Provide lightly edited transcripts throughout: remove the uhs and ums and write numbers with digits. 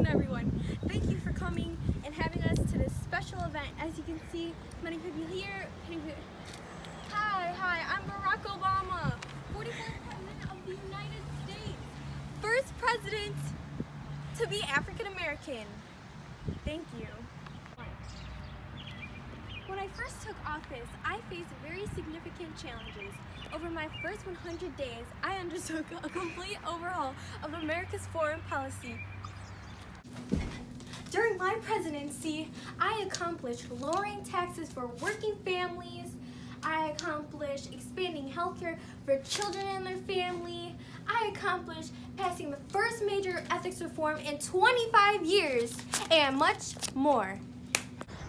afternoon, everyone. Thank you for coming and having us to this special event. As you can see, many people here. Hi, I'm Barack Obama, 44th President of the United States. First president to be African American. Thank you. When I first took office, I faced very significant challenges. Over my first 100 days, I undertook a complete overhaul of America's foreign policy. During my presidency, I accomplished lowering taxes for working families. I accomplished expanding healthcare for children and their family. I accomplished passing the first major ethics reform in 25 years, and much more.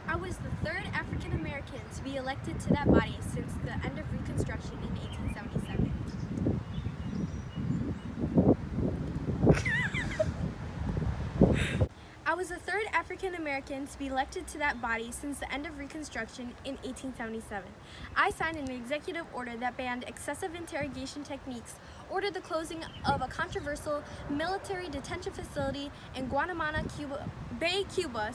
I was the third African American to be elected to that body since the end of Reconstruction in 1877. I was the third African American to be elected to that body since the end of Reconstruction in 1877. I signed an executive order that banned excessive interrogation techniques, ordered the closing of a controversial military detention facility in Guantanamo Bay, Cuba,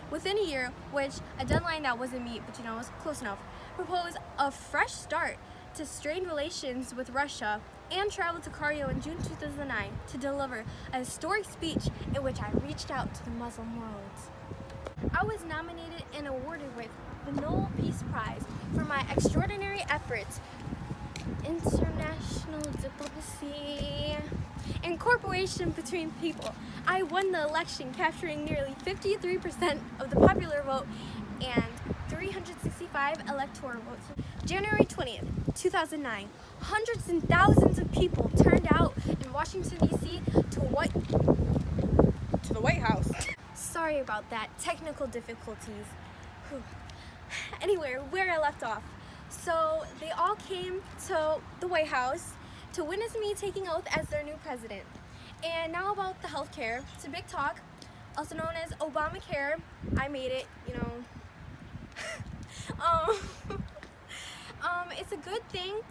within a year, which a deadline that wasn't met, but it was close enough, proposed a fresh start to strained relations with Russia, and traveled to Cairo in June 2009 to deliver a historic speech in which I reached out to the Muslim world. I was nominated and awarded with the Nobel Peace Prize for my extraordinary efforts, international diplomacy, and cooperation between people. I won the election, capturing nearly 53% of the popular vote and 365 electoral votes. January 20th, 2009, hundreds and thousands of people turned out in Washington, D.C. to the White House. Sorry about that, technical difficulties. Anyway, where I left off. So they all came to the White House to witness me taking oath as their new president. And now about the healthcare. It's a big talk, also known as Obamacare. I made it, it's a good thing.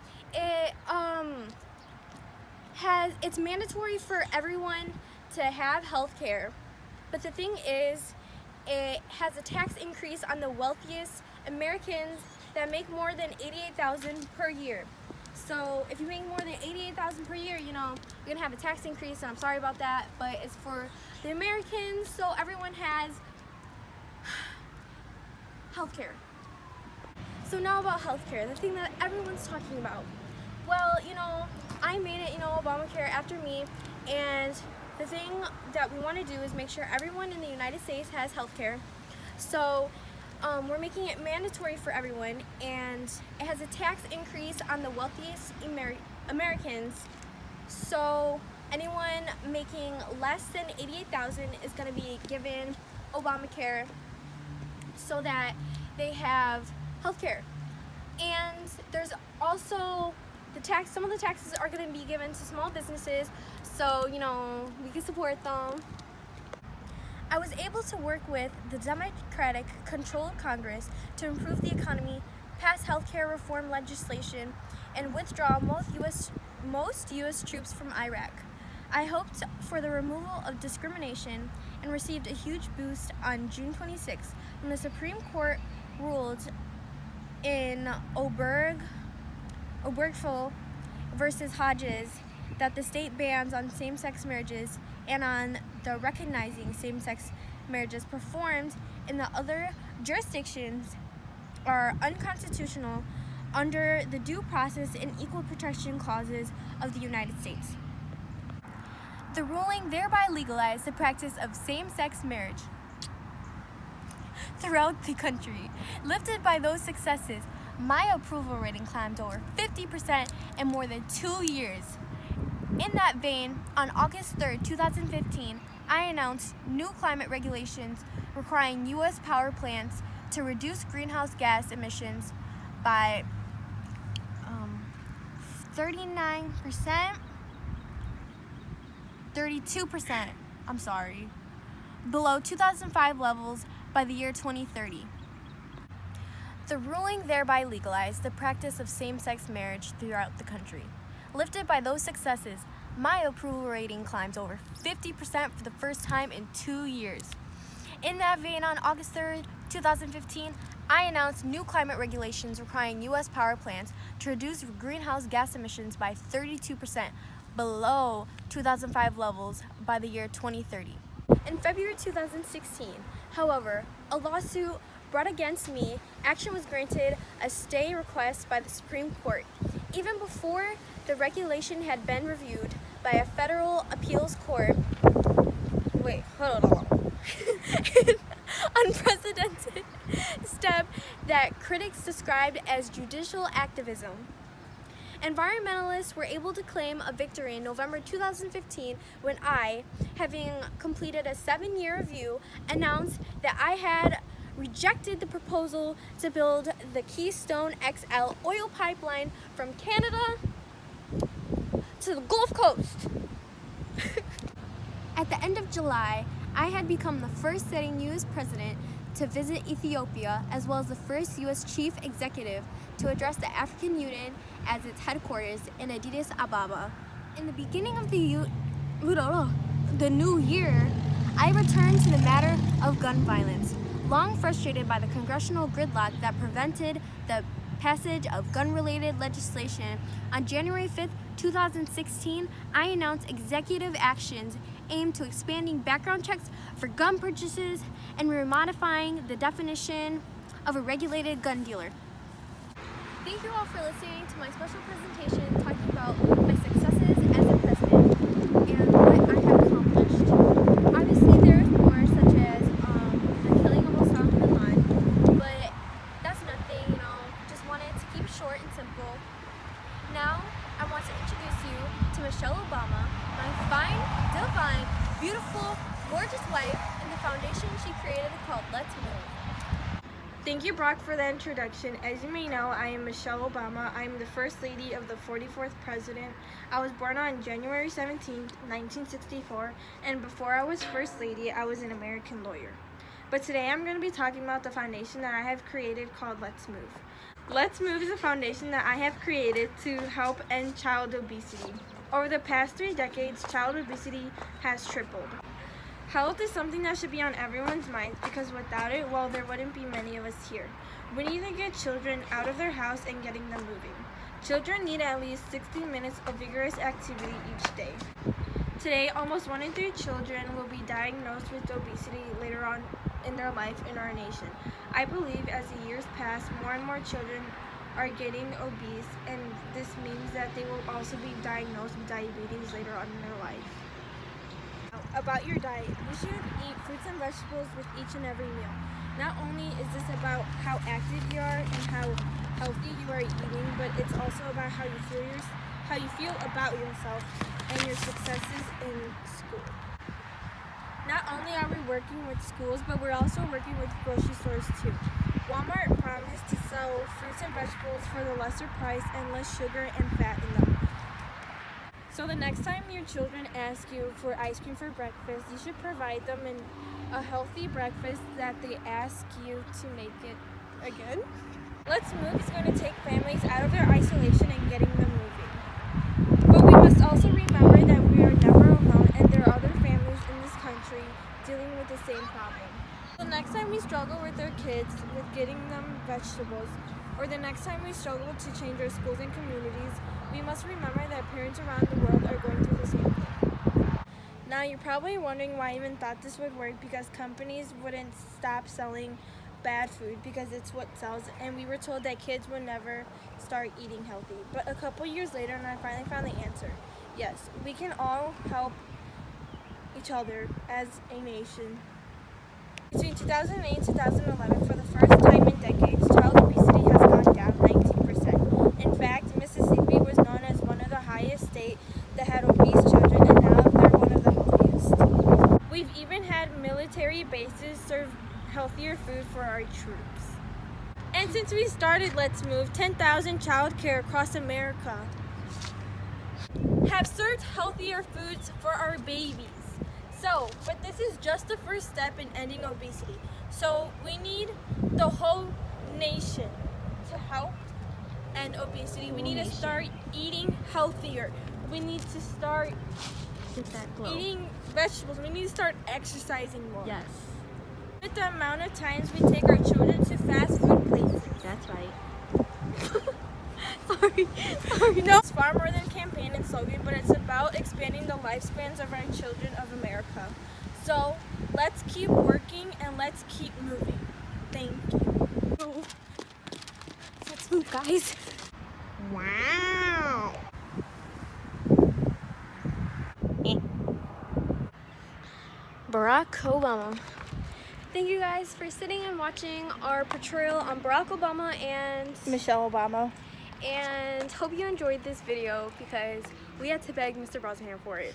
It's mandatory for everyone to have healthcare. But the thing is, it has a tax increase on the wealthiest Americans that make more than $88,000 per year. So if you make more than $88,000 per year, you're gonna have a tax increase, and I'm sorry about that, but it's for the Americans, so everyone has healthcare. So now about healthcare, the thing that everyone's talking about. Well, I made it, Obamacare after me, and the thing that we want to do is make sure everyone in the United States has healthcare. So we're making it mandatory for everyone, and it has a tax increase on the wealthiest Americans. So anyone making less than $88,000 is going to be given Obamacare so that they have healthcare. And there's also some of the taxes are going to be given to small businesses, so we can support them. I was able to work with the Democratic-controlled Congress to improve the economy, pass healthcare reform legislation, and withdraw most U.S. troops from Iraq. I hoped for the removal of discrimination and received a huge boost on June 26th when the Supreme Court ruled in Obergefell versus Hodges that the state bans on same-sex marriages and on the recognizing same-sex marriages performed in the other jurisdictions are unconstitutional under the Due Process and Equal Protection Clauses of the United States. The ruling thereby legalized the practice of same-sex marriage throughout the country. Lifted by those successes, my approval rating climbed over 50% in more than 2 years. In that vein, on August 3rd, 2015, I announced new climate regulations requiring U.S. power plants to reduce greenhouse gas emissions by 32%, below 2005 levels by the year 2030. The ruling thereby legalized the practice of same-sex marriage throughout the country. Lifted by those successes, my approval rating climbs over 50% for the first time in 2 years. In that vein, on August 3rd, 2015, I announced new climate regulations requiring U.S. power plants to reduce greenhouse gas emissions by 32% below 2005 levels by the year 2030. In February 2016, however, a lawsuit brought against me, action was granted a stay request by the Supreme Court, even before the regulation had been reviewed by a federal appeals court. Wait, hold on. Unprecedented step that critics described as judicial activism. Environmentalists were able to claim a victory in November 2015 when I, having completed a 7-year review, announced that I had rejected the proposal to build the Keystone XL oil pipeline from Canada to the Gulf Coast. At the end of July, I had become the first sitting U.S. president to visit Ethiopia, as well as the first U.S. chief executive to address the African Union as its headquarters in Addis Ababa. In the beginning of the new year, I returned to the matter of gun violence. Long frustrated by the congressional gridlock that prevented the passage of gun-related legislation, on January 5th, 2016, I announced executive actions aimed to expanding background checks for gun purchases and remodifying the definition of a regulated gun dealer. Thank you all for listening to my special presentation talking about my successes as a president and what I have accomplished. Obviously, there is more, such as the killing of Osama bin Laden, but that's nothing, just wanted to keep it short and simple. Now, I want to introduce you to Michelle Obama, my fine, divine, beautiful, gorgeous wife, and the foundation she created called Let's Move. Thank you, Brock, for that introduction. As you may know, I am Michelle Obama. I am the First Lady of the 44th President. I was born on January 17, 1964, and before I was First Lady, I was an American lawyer. But today I'm going to be talking about the foundation that I have created called Let's Move. Let's Move is a foundation that I have created to help end child obesity. Over the past 3 decades, child obesity has tripled. Health is something that should be on everyone's mind because without it, well, there wouldn't be many of us here. We need to get children out of their house and getting them moving. Children need at least 60 minutes of vigorous activity each day. Today, almost 1 in 3 children will be diagnosed with obesity later on in their life in our nation. I believe as the years pass, more and more children are getting obese, and this means that they will also be diagnosed with diabetes later on in their life. About your diet, you should eat fruits and vegetables with each and every meal. Not only is this about how active you are and how healthy you are eating, but it's also about how you feel about yourself and your successes in school. Not only are we working with schools, but we're also working with grocery stores too. Walmart promised to sell fruits and vegetables for the lesser price and less sugar and fat in them. So the next time your children ask you for ice cream for breakfast, you should provide them a healthy breakfast that they ask you to make it again. Let's Move is going to take families out of their isolation and getting them moving. But we must also remember that we are never alone and there are other families in this country dealing with the same problem. The next time we struggle with our kids with getting them vegetables, or the next time we struggle to change our schools and communities, we must remember that parents around the world are going through the same thing. Now you're probably wondering why I even thought this would work, because companies wouldn't stop selling bad food because it's what sells, and we were told that kids would never start eating healthy. But a couple years later, and I finally found the answer. Yes, we can all help each other as a nation. Between 2008 and 2011, for the first time in decades, child obesity has gone down 19%. In fact, Mississippi was known as one of the highest states that had obese children, and now they're one of the healthiest. We've even had military bases serve healthier food for our troops. And since we started Let's Move, 10,000 child care across America have served healthier foods for our babies. But this is just the first step in ending obesity. So we need the whole nation to help end obesity. We need to start eating healthier. we need to start Get that glow. eating vegetables. We need to start exercising more. Yes, With the amount of times we take our children to fast food places. that's right. Sorry. No, it's far more than campaign and slogan, but it's about expanding the lifespans of our children of America. So let's keep working and let's keep moving. Thank you. Let's move, guys. Wow. Barack Obama. Thank you guys for sitting and watching our portrayal on Barack Obama and Michelle Obama. hope you enjoyed this video because we had to beg Mr. Brosnahan for it.